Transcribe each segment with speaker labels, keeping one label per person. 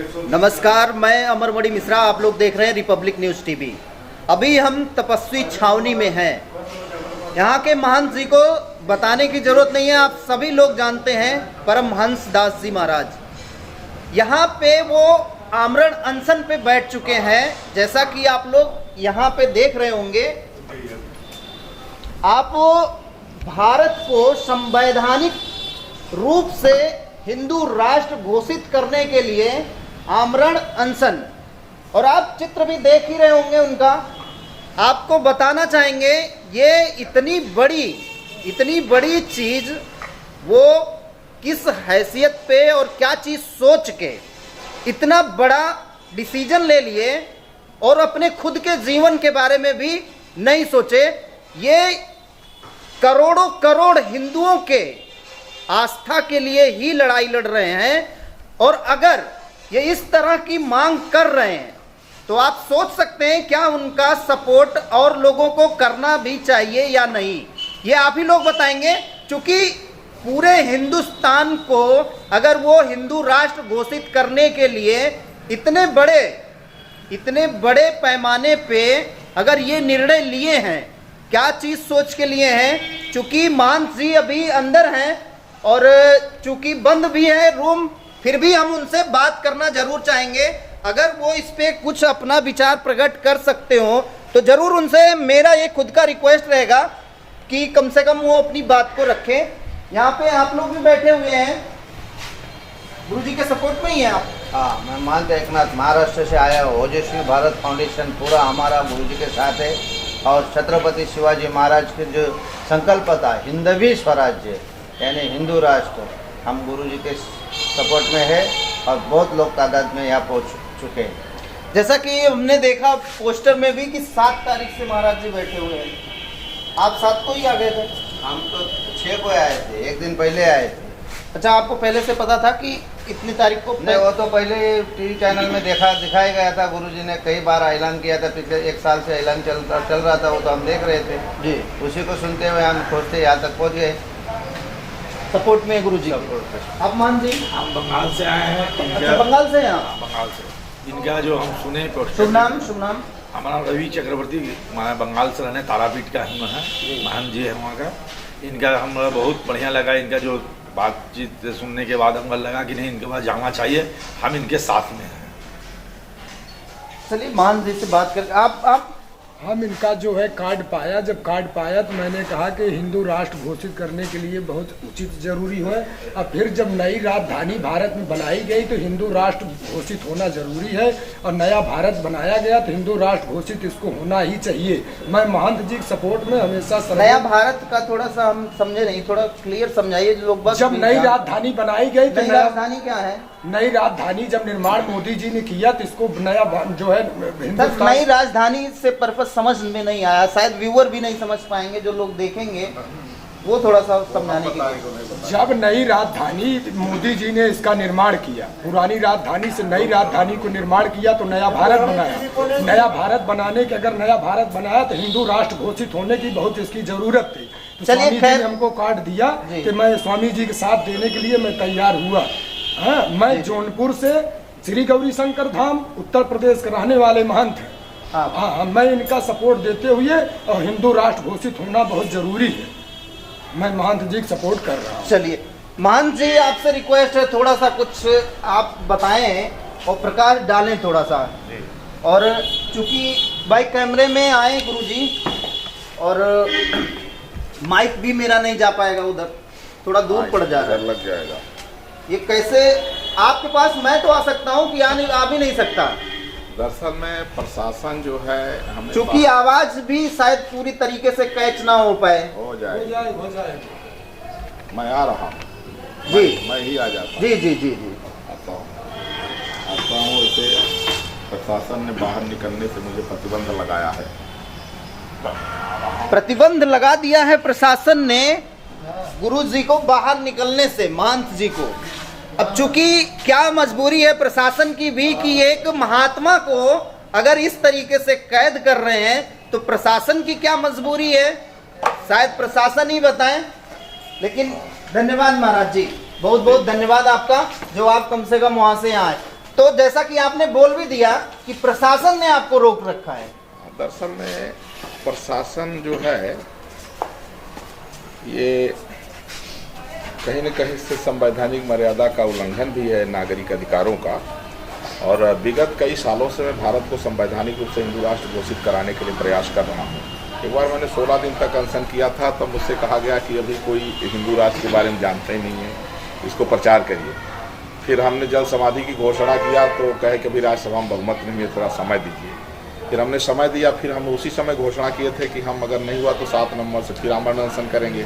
Speaker 1: नमस्कार, मैं अमरमणि मिश्रा। आप लोग देख रहे हैं रिपब्लिक न्यूज़ टीवी। अभी हम तपस्वी छावनी में हैं। यहाँ के महंत जी को बताने की जरूरत नहीं है, आप सभी लोग जानते हैं परमहंस दास जी महाराज। यहाँ पे वो आमरण अनशन पे बैठ चुके हैं। जैसा कि आप लोग यहाँ पे देख रहे होंगे, आप भारत को संवैधानिक रूप से हिंदू राष्ट्र घोषित करने के लिए आमरण अनशन, और आप चित्र भी देख ही रहे होंगे उनका। आपको बताना चाहेंगे ये इतनी बड़ी चीज वो किस हैसियत पे और क्या चीज सोच के इतना बड़ा डिसीजन ले लिए और अपने खुद के जीवन के बारे में भी नहीं सोचे। ये करोड़ों करोड़ हिंदुओं के आस्था के लिए ही लड़ाई लड़ रहे हैं, और अगर ये इस तरह की मांग कर रहे हैं तो आप सोच सकते हैं क्या उनका सपोर्ट और लोगों को करना भी चाहिए या नहीं। ये आप ही लोग बताएंगे, क्योंकि पूरे हिंदुस्तान को अगर वो हिंदू राष्ट्र घोषित करने के लिए इतने बड़े पैमाने पे अगर ये निर्णय लिए हैं, क्या चीज सोच के लिए हैं। चूंकि महंत जी अभी अंदर हैं और चूंकि बंद भी है रूम, फिर भी हम उनसे बात करना जरूर चाहेंगे। अगर वो इस पे कुछ अपना विचार प्रकट कर सकते हो तो जरूर उनसे मेरा ये खुद का रिक्वेस्ट रहेगा कि कम से कम वो अपनी बात को रखें। यहाँ पे आप लोग भी बैठे हुए हैं, गुरुजी के सपोर्ट में ही हैं आप?
Speaker 2: हाँ, मैं महंत एकनाथ महाराष्ट्र से आया हूँ। ओजस्वी भारत फाउंडेशन पूरा हमारा गुरुजी के साथ है, और छत्रपति शिवाजी महाराज के जो संकल्प था हिंदवी स्वराज्य यानी हिंदू राष्ट्र, हम गुरुजी के सपोर्ट में है और बहुत लोग तादाद में यहाँ पहुँच चुके हैं।
Speaker 1: जैसा कि हमने देखा पोस्टर में भी कि 7 तारीख से महाराज जी बैठे हुए हैं, आप 7 को ही आ गए थे?
Speaker 2: हम तो 6 को आए थे, एक दिन पहले आए थे।
Speaker 1: अच्छा, आपको पहले से पता था कि इतनी तारीख को?
Speaker 2: नहीं, वो तो पहले टीवी चैनल में दिखाया गया था। गुरुजी ने कई बार ऐलान किया था, पिछले 1 साल से ऐलान चल रहा था, वो तो हम देख रहे थे
Speaker 1: जी।
Speaker 2: उसी को सुनते हुए हम खोजते यहाँ तक पहुँच गए।
Speaker 1: सपोर्ट में गुरुजी। आप मान जी?
Speaker 3: हम बंगाल से आए हैं।
Speaker 1: अच्छा, बंगाल से हैं आप?
Speaker 3: बंगाल से। इनका जो हम सुने
Speaker 1: शुभ नाम?
Speaker 3: हमारा रवि चक्रवर्ती, हमारा बंगाल से रहने तारापीठ का हम हैं, महंत जी है वहाँ का। इनका हमारा बहुत बढ़िया लगा, इनका जो बातचीत सुनने के बाद हमको लगा कि नहीं, इनके पास जाना चाहिए, हम इनके साथ में हैं।
Speaker 1: चलिए महंत जी से बात करके आप
Speaker 4: हम इनका जो है कार्ड पाया, जब कार्ड पाया तो मैंने कहा कि हिंदू राष्ट्र घोषित करने के लिए बहुत उचित जरूरी है। और फिर जब नई राजधानी भारत में बनाई गई तो हिंदू राष्ट्र घोषित होना जरूरी है, और नया भारत बनाया गया तो हिंदू राष्ट्र घोषित इसको होना ही चाहिए। मैं महंत जी के सपोर्ट में हमेशा।
Speaker 1: नया भारत का थोड़ा सा हम समझे नहीं, थोड़ा क्लियर समझाइए लोग। बस
Speaker 4: जब नई राजधानी बनाई गई तो
Speaker 1: नई राजधानी क्या है?
Speaker 4: नई राजधानी जब निर्माण मोदी जी ने किया तो इसको नया जो है
Speaker 1: हिंदुस्तान। नई राजधानी से पर्पस समझ में नहीं आया, शायद व्यूअर भी नहीं समझ पाएंगे, जो लोग देखेंगे वो थोड़ा सा समझाने की।
Speaker 4: जब नई राजधानी मोदी जी ने इसका निर्माण किया, पुरानी राजधानी से नई राजधानी को निर्माण किया तो नया भारत बनाया। नया भारत बनाने के अगर नया भारत बनाया तो हिंदू राष्ट्र घोषित होने की बहुत इसकी जरूरत थी। तो स्वामी जी ने हमको कार्ड दिया कि मैं स्वामी जी के साथ देने के लिए मैं तैयार हुआ। हाँ, मैं जौनपुर से श्री गौरी शंकर धाम उत्तर प्रदेश के रहने वाले महंत हैं। हाँ, मैं इनका सपोर्ट देते हुए और हिंदू राष्ट्र घोषित होना बहुत जरूरी है, मैं महंत जी को सपोर्ट कर रहा हूँ।
Speaker 1: चलिए महंत जी, आपसे रिक्वेस्ट है थोड़ा सा कुछ आप बताएं और प्रकाश डालें थोड़ा सा। और चूंकि भाई कैमरे में आए गुरुजी, और माइक भी मेरा नहीं जा पाएगा उधर, थोड़ा दूर पड़ जा रहा है,
Speaker 5: लग जाएगा।
Speaker 1: ये कैसे आपके पास? मैं तो आ सकता हूँ कि आ भी नहीं सकता।
Speaker 5: दरअसल में प्रशासन जो है हमें,
Speaker 1: चूंकि आवाज भी शायद पूरी तरीके से कैच ना हो पाए।
Speaker 5: हो जाए। मैं आ रहा हूँ
Speaker 1: जी।
Speaker 5: मैं ही आ जाता हूँ।
Speaker 1: जी
Speaker 5: आता हूँ। वैसे प्रशासन ने बाहर निकलने से मुझे प्रतिबंध लगाया है।
Speaker 1: प्रतिबंध लगा दिया है प्रशासन ने गुरु जी को बाहर निकलने से, महंत जी को। अब चूंकि क्या मजबूरी है प्रशासन की भी कि एक महात्मा को अगर इस तरीके से कैद कर रहे हैं तो प्रशासन की क्या मजबूरी है, शायद प्रशासन ही बताएं। लेकिन धन्यवाद महाराज जी, बहुत बहुत धन्यवाद आपका, जो आप कम से कम वहां से आए। तो जैसा कि आपने बोल भी दिया कि प्रशासन ने आपको रोक रखा है।
Speaker 5: दरअसल में प्रशासन जो है ये कहीं न कहीं से संवैधानिक मर्यादा का उल्लंघन भी है, नागरिक अधिकारों का। और विगत कई सालों से मैं भारत को संवैधानिक रूप से हिंदू राष्ट्र घोषित कराने के लिए प्रयास कर रहा हूँ। एक बार मैंने 16 दिन तक अनशन किया था, तब मुझसे कहा गया कि अभी कोई हिंदू राष्ट्र के बारे में जानते ही नहीं है, इसको प्रचार करिए। फिर हमने जल समाधि की घोषणा किया तो कहे कि अभी राज्यसभा में बहुमत नहीं है, थोड़ा समय दीजिए। फिर हमने समय दिया, फिर हम उसी समय घोषणा किए थे कि हम अगर नहीं हुआ तो 7 नवंबर से फिर आमरण अनशन करेंगे।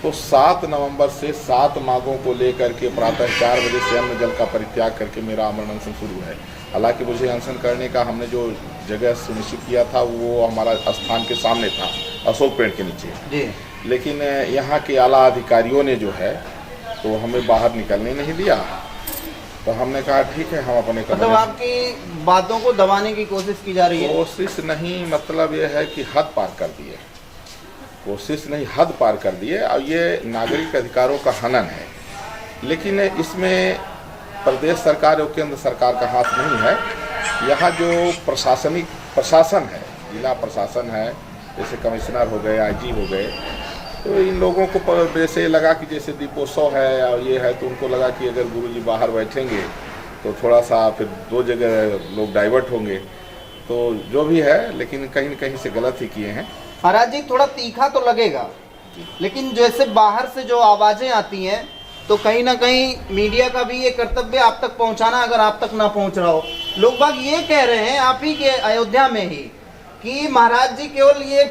Speaker 5: तो 7 नवंबर से 7 मांगों को लेकर के प्रातः 4 बजे से अन्न जल का परित्याग करके मेरा आमरण अनशन शुरू है। हालांकि मुझे अनशन करने का हमने जो जगह सुनिश्चित किया था वो हमारा स्थान के सामने था, अशोक पेड़ के नीचे जी। लेकिन यहाँ के आला अधिकारियों ने जो है तो हमें बाहर निकलने नहीं दिया। तो हमने कहा ठीक है, हम अपने
Speaker 1: मतलब आपकी बातों को दबाने की कोशिश की जा रही है।
Speaker 5: कोशिश नहीं, मतलब ये है कि हद पार कर दिए, कोशिश नहीं हद पार कर दिए। और ये नागरिक अधिकारों का हनन है। लेकिन इसमें प्रदेश सरकार और केंद्र सरकार का हाथ नहीं है। यहाँ जो प्रशासन है, जिला प्रशासन है, जैसे कमिश्नर हो गए, आईजी हो गए, तो इन लोगों को जैसे लगा कि जैसे दीपोत्सव है और ये है, तो उनको लगा कि अगर गुरुजी बाहर बैठेंगे तो थोड़ा सा फिर 2 जगह लोग डाइवर्ट होंगे। तो जो भी है, लेकिन कहीं न कहीं से गलत ही किए हैं।
Speaker 1: महाराज जी, थोड़ा तीखा तो लगेगा, लेकिन जैसे बाहर से जो आवाजें आती हैं तो कहीं ना कहीं मीडिया का भी ये कर्तव्य आप तक पहुंचाना, अगर आप तक ना पहुंच रहा हो। लोग बाग ये कह रहे हैं आप ही के अयोध्या में ही कि महाराज जी केवल ये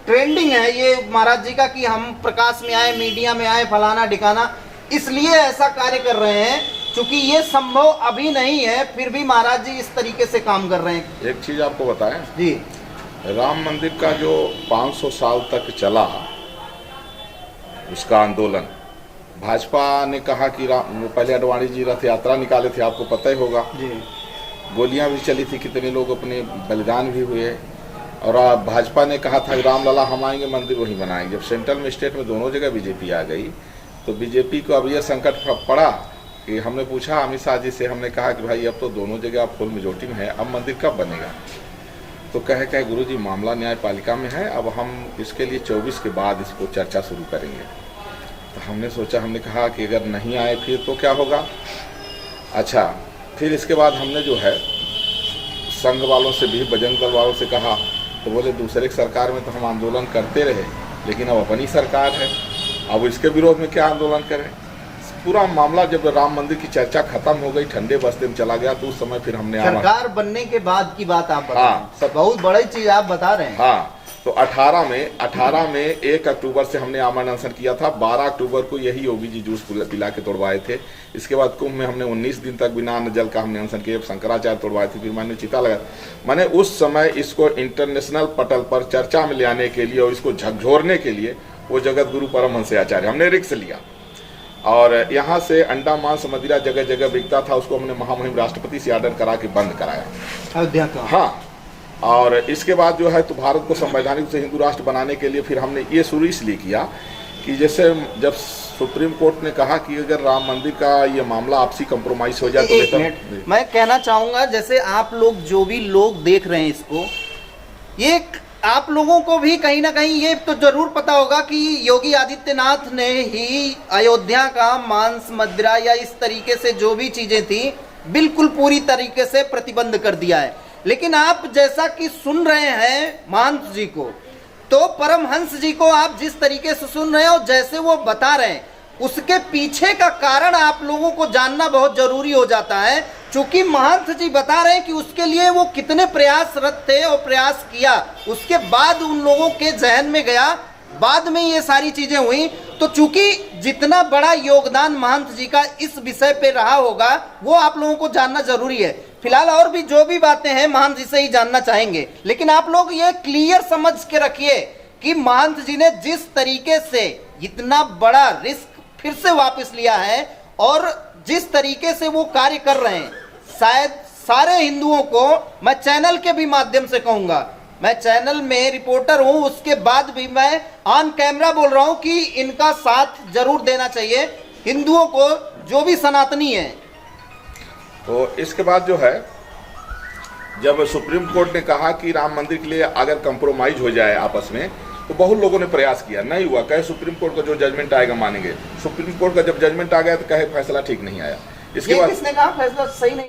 Speaker 1: ट्रेंडिंग है ये महाराज जी का कि हम प्रकाश में आए, मीडिया में आए, फलाना ढिकाना, इसलिए ऐसा कार्य कर रहे हैं। क्योंकि ये संभव अभी नहीं है, फिर भी महाराज जी इस तरीके से काम कर रहे हैं।
Speaker 5: एक चीज आपको बताएं
Speaker 1: जी,
Speaker 5: राम मंदिर का जो 500 साल तक चला उसका आंदोलन, भाजपा ने कहा कि पहले अडवाणी जी रथ यात्रा निकाले थे, आपको पता ही होगा
Speaker 1: जी।
Speaker 5: गोलियां भी चली थी, कितने लोग अपने बलिदान भी हुए। और भाजपा ने कहा था रामलला हम आएंगे, मंदिर वहीं बनाएंगे। जब सेंट्रल में स्टेट में दोनों जगह बीजेपी आ गई तो बीजेपी को अब यह संकट पड़ा कि हमने पूछा अमित शाह जी से, हमने कहा कि भाई अब तो दोनों जगह फुल मेजोरिटी में है, अब मंदिर कब बनेगा? तो कहे गुरुजी मामला न्यायपालिका में है, अब हम इसके लिए 24 के बाद इसको चर्चा शुरू करेंगे। तो हमने सोचा, हमने कहा कि अगर नहीं आए फिर तो क्या होगा। अच्छा, फिर इसके बाद हमने जो है संघ वालों से भी, बजरंग दल वालों से कहा, तो बोले दूसरे की सरकार में तो हम आंदोलन करते रहे, लेकिन अब अपनी सरकार है, अब इसके विरोध में क्या आंदोलन करें। पूरा मामला जब राम मंदिर की चर्चा खत्म हो गई, ठंडे बस्ते में चला गया, तो उस समय फिर हमने
Speaker 1: सरकार बनने के बाद की बात आप बता रहे हैं। सब बहुत बड़ी चीज आप बता रहे हैं।
Speaker 5: हाँ, तो 18 में 1 अक्टूबर से हमने आमरण अनशन किया था। 12 अक्टूबर को यही योगी जी जूस पिला के तोड़वाए थे। इसके बाद कुंभ में हमने 19 दिन तक बिना अन्न जल का हमने अनशन किया, शंकराचार्य तोड़वाए थे, फिर मैंने चिता लगा। मैंने उस समय इसको इंटरनेशनल पटल पर चर्चा में ले आने के लिए और इसको झकझोरने के लिए वो जगत गुरु परमहंस आचार्य हमने रिस्क लिया। और यहाँ से अंडा मांस मदिरा जगह जगह बिकता था, उसको हमने महामहिम राष्ट्रपति से ऑर्डर करा के बंद कराया
Speaker 1: अयोध्या का।
Speaker 5: हाँ, और इसके बाद जो है तो भारत को संवैधानिक रूप से हिंदू राष्ट्र बनाने के लिए फिर हमने ये शुरू इसलिए किया कि जैसे जब सुप्रीम कोर्ट ने कहा कि अगर राम मंदिर का ये मामला आपसी कंप्रोमाइज हो जाए तो बेहतर।
Speaker 1: मैं कहना चाहूंगा, जैसे आप लोग जो भी लोग देख रहे हैं इसको, ये आप लोगों को भी कहीं ना कहीं ये तो जरूर पता होगा कि योगी आदित्यनाथ ने ही अयोध्या का मांस मदिरा या इस तरीके से जो भी चीजें थी बिल्कुल पूरी तरीके से प्रतिबंध कर दिया है। लेकिन आप जैसा कि सुन रहे हैं महंत जी को, तो परमहंस जी को आप जिस तरीके से सुन रहे हो, जैसे वो बता रहे हैं, उसके पीछे का कारण आप लोगों को जानना बहुत जरूरी हो जाता है। चूंकि महंत जी बता रहे हैं कि उसके लिए वो कितने प्रयासरत थे और प्रयास किया, उसके बाद उन लोगों के जहन में गया, बाद में ये सारी चीजें हुई। तो चूंकि जितना बड़ा योगदान महंत जी का इस विषय पे रहा होगा वो आप लोगों को जानना जरूरी है। फिलहाल और भी जो भी बातें हैं महंत जी से ही जानना चाहेंगे, लेकिन आप लोग ये क्लियर समझ के रखिए कि महंत जी ने जिस तरीके से इतना बड़ा रिस्क फिर से वापस लिया है और जिस तरीके से वो कार्य कर रहे हैं, शायद सारे हिंदुओं को, मैं चैनल के भी माध्यम से कहूंगा, मैं चैनल में रिपोर्टर हूं, उसके बाद भी मैं ऑन कैमरा बोल रहा हूं कि इनका साथ जरूर देना चाहिए हिंदुओं को, जो भी सनातनी है।
Speaker 5: तो इसके बाद जो है, जब सुप्रीम कोर्ट ने कहा कि राम मंदिर के लिए अगर कंप्रोमाइज हो जाए आपस में, तो बहुत लोगों ने प्रयास किया, नहीं हुआ। कहे सुप्रीम कोर्ट का जो जजमेंट आएगा मानेंगे। सुप्रीम कोर्ट का जब जजमेंट आ गया तो कहे फैसला ठीक नहीं आया। इसके बाद
Speaker 1: किसने कहा फैसला सही नहीं